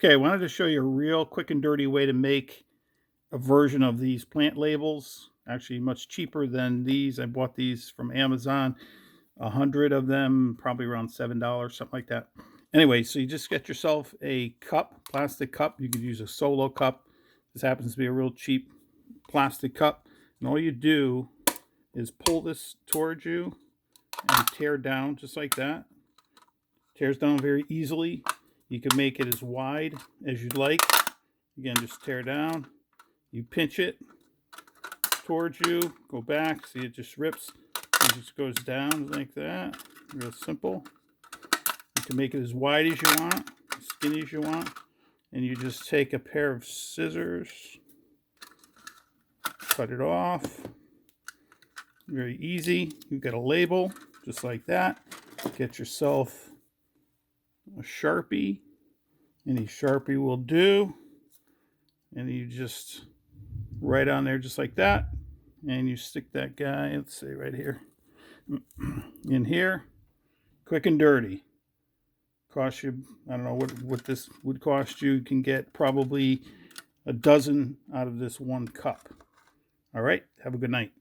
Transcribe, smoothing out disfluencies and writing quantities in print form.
Okay, I wanted to show you a real quick and dirty way to make a version of these plant labels. Actually, much cheaper than these. I bought these from Amazon, 100 of them, probably around $7, something like that. Anyway, so you just get yourself a cup, plastic cup. You could use a solo cup. This happens to be a real cheap plastic cup. And all you do is pull this towards you and tear down just like that. Tears down very easily. You can make it as wide as you'd like. Again, just tear down. You pinch it towards you, go back. See, it just rips and just goes down like that. Real simple. You can make it as wide as you want, as skinny as you want. And you just take a pair of scissors, cut it off. Very easy. You've got a label just like that. Get yourself a Sharpie. Any Sharpie will do. And you just write on there just like that. And you stick that guy, let's say right here, in here. Quick and dirty. Cost you, I don't know what this would cost you. You can get probably a dozen out of this one cup. All right, have a good night.